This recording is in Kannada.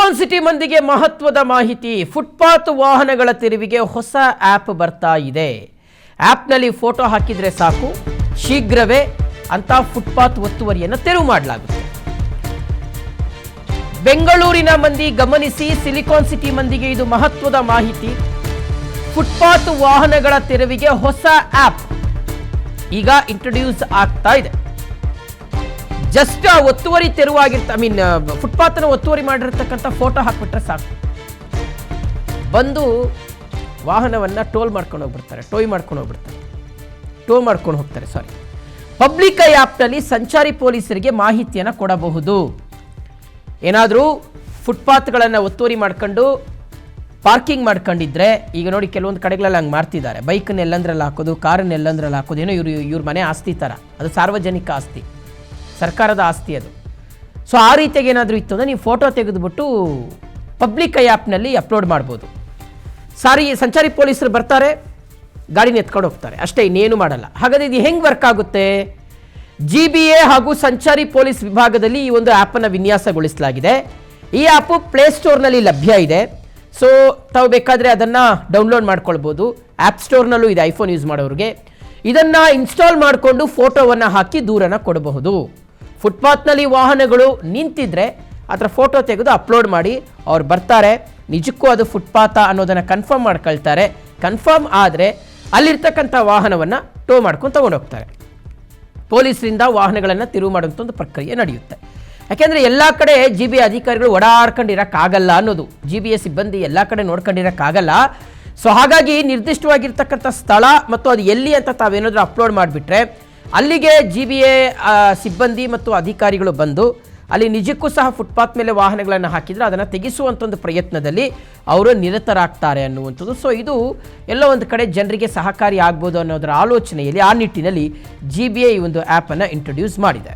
ಸಿಲಿಕಾನ್ ಸಿಟಿ ಮಂದಿಗೆ ಮಹತ್ವದ ಮಾಹಿತಿ. ಫುಟ್ಪಾತ್ ವಾಹನಗಳ ತೆರವಿಗೆ ಹೊಸ ಆ್ಯಪ್ ಬರ್ತಾ ಇದೆ. ಆ್ಯಪ್ನಲ್ಲಿ ಫೋಟೋ ಹಾಕಿದರೆ ಸಾಕು, ಶೀಘ್ರವೇ ಅಂತ ಫುಟ್ಪಾತ್ ಒತ್ತುವರಿಯನ್ನು ತೆರವು ಮಾಡಲಾಗುತ್ತೆ. ಬೆಂಗಳೂರಿನ ಮಂದಿ ಗಮನಿಸಿ, ಸಿಲಿಕಾನ್ ಸಿಟಿ ಮಂದಿಗೆ ಇದು ಮಹತ್ವದ ಮಾಹಿತಿ. ಫುಟ್ಪಾತ್ ವಾಹನಗಳ ತೆರವಿಗೆ ಹೊಸ ಆ್ಯಪ್ ಈಗ ಇಂಟ್ರೊಡ್ಯೂಸ್ ಆಗ್ತಾ ಇದೆ. ಜಸ್ಟ್ ಒತ್ತುವರಿ ಫುಟ್ಪಾತ್ ಒತ್ತುವರಿ ಮಾಡಿರ್ತಕ್ಕಂಥ ಫೋಟೋ ಹಾಕ್ಬಿಟ್ರೆ ಸಾಕು, ಬಂದು ವಾಹನವನ್ನು ಟೋ ಮಾಡ್ಕೊಂಡು ಹೋಗ್ತಾರೆ. ಪಬ್ಲಿಕ್ ಆ್ಯಪ್ನಲ್ಲಿ ಸಂಚಾರಿ ಪೊಲೀಸರಿಗೆ ಮಾಹಿತಿಯನ್ನು ಕೊಡಬಹುದು. ಏನಾದರೂ ಫುಟ್ಪಾತ್ಗಳನ್ನು ಒತ್ತುವರಿ ಮಾಡ್ಕೊಂಡು ಪಾರ್ಕಿಂಗ್ ಮಾಡ್ಕೊಂಡಿದ್ರೆ, ಈಗ ನೋಡಿ ಕೆಲವೊಂದು ಕಡೆಗಳಲ್ಲಿ ಹಂಗೆ ಮಾಡ್ತಿದ್ದಾರೆ. ಬೈಕನ್ನು ಎಲ್ಲಂದ್ರಲ್ಲಿ ಹಾಕೋದು, ಕಾರನ್ನು ಎಲ್ಲಂದ್ರಲ್ಲಿ ಹಾಕೋದು, ಏನೋ ಇವ್ರ ಮನೆ ಆಸ್ತಿ ಥರ, ಅದು ಸಾರ್ವಜನಿಕ ಆಸ್ತಿ, ಸರ್ಕಾರದ ಆಸ್ತಿ ಅದು. ಸೊ ಆ ರೀತಿಯಾಗಿ ಏನಾದರೂ ಇತ್ತು ಅಂದರೆ ನೀವು ಫೋಟೋ ತೆಗೆದುಬಿಟ್ಟು ಪಬ್ಲಿಕ್ ಆ್ಯಪ್ನಲ್ಲಿ ಅಪ್ಲೋಡ್ ಮಾಡ್ಬೋದು. ಸಂಚಾರಿ ಪೊಲೀಸರು ಬರ್ತಾರೆ, ಗಾಡಿನ ಎತ್ಕೊಂಡು ಹೋಗ್ತಾರೆ, ಅಷ್ಟೇ, ಇನ್ನೇನು ಮಾಡಲ್ಲ. ಹಾಗಾದರೆ ಇದು ಹೆಂಗೆ ವರ್ಕ್ ಆಗುತ್ತೆ? GBA ಹಾಗೂ ಸಂಚಾರಿ ಪೊಲೀಸ್ ವಿಭಾಗದಲ್ಲಿ ಈ ಒಂದು ಆ್ಯಪನ್ನು ವಿನ್ಯಾಸಗೊಳಿಸಲಾಗಿದೆ. ಈ ಆ್ಯಪು ಪ್ಲೇಸ್ಟೋರ್ನಲ್ಲಿ ಲಭ್ಯ ಇದೆ. ಸೊ ತಾವು ಬೇಕಾದರೆ ಅದನ್ನು ಡೌನ್ಲೋಡ್ ಮಾಡ್ಕೊಳ್ಬೋದು. ಆ್ಯಪ್ ಸ್ಟೋರ್ನಲ್ಲೂ ಇದೆ ಐಫೋನ್ ಯೂಸ್ ಮಾಡೋರಿಗೆ. ಇದನ್ನು ಇನ್ಸ್ಟಾಲ್ ಮಾಡಿಕೊಂಡು ಫೋಟೋವನ್ನು ಹಾಕಿ ದೂರನ್ನು ಕೊಡಬಹುದು. ಫುಟ್ಪಾತ್ನಲ್ಲಿ ವಾಹನಗಳು ನಿಂತಿದ್ರೆ ಅದರ ಫೋಟೋ ತೆಗೆದು ಅಪ್ಲೋಡ್ ಮಾಡಿ ಅವ್ರು ಬರ್ತಾರೆ, ನಿಜಕ್ಕೂ ಅದು ಫುಟ್ಪಾತ ಅನ್ನೋದನ್ನು ಕನ್ಫರ್ಮ್ ಮಾಡ್ಕೊಳ್ತಾರೆ. ಕನ್ಫರ್ಮ್ ಆದರೆ ಅಲ್ಲಿರ್ತಕ್ಕಂಥ ವಾಹನವನ್ನು ಟೋ ಮಾಡ್ಕೊಂಡು ತೊಗೊಂಡೋಗ್ತಾರೆ. ಪೊಲೀಸರಿಂದ ವಾಹನಗಳನ್ನು ತಿರುವು ಮಾಡುವಂಥ ಒಂದು ಪ್ರಕ್ರಿಯೆ ನಡೆಯುತ್ತೆ. ಯಾಕೆಂದರೆ ಎಲ್ಲ ಕಡೆ GBA ಅಧಿಕಾರಿಗಳು ಓಡಾಡ್ಕೊಂಡಿರೋಕ್ಕಾಗಲ್ಲ ಅನ್ನೋದು, GBA ಸಿಬ್ಬಂದಿ ಎಲ್ಲ ಕಡೆ ನೋಡ್ಕೊಂಡಿರೋಕ್ಕಾಗಲ್ಲ. ಸೊ ಹಾಗಾಗಿ ನಿರ್ದಿಷ್ಟವಾಗಿರ್ತಕ್ಕಂಥ ಸ್ಥಳ ಮತ್ತು ಅದು ಎಲ್ಲಿ ಅಂತ ತಾವೇನಾದರೂ ಅಪ್ಲೋಡ್ ಮಾಡಿಬಿಟ್ರೆ ಅಲ್ಲಿಗೆ GBA ಸಿಬ್ಬಂದಿ ಮತ್ತು ಅಧಿಕಾರಿಗಳು ಬಂದು ಅಲ್ಲಿ ನಿಜಕ್ಕೂ ಸಹ ಫುಟ್ಪಾತ್ ಮೇಲೆ ವಾಹನಗಳನ್ನು ಹಾಕಿದರೆ ಅದನ್ನು ತೆಗೆಸುವಂಥ ಒಂದು ಪ್ರಯತ್ನದಲ್ಲಿ ಅವರು ನಿರತರಾಗ್ತಾರೆ ಅನ್ನುವಂಥದ್ದು. ಸೊ ಇದು ಎಲ್ಲೋ ಒಂದು ಕಡೆ ಜನರಿಗೆ ಸಹಕಾರಿ ಆಗ್ಬೋದು ಅನ್ನೋದರ ಆಲೋಚನೆಯಲ್ಲಿ, ಆ ನಿಟ್ಟಿನಲ್ಲಿ GBA ಈ ಒಂದು ಆ್ಯಪನ್ನು ಇಂಟ್ರೊಡ್ಯೂಸ್ ಮಾಡಿದೆ.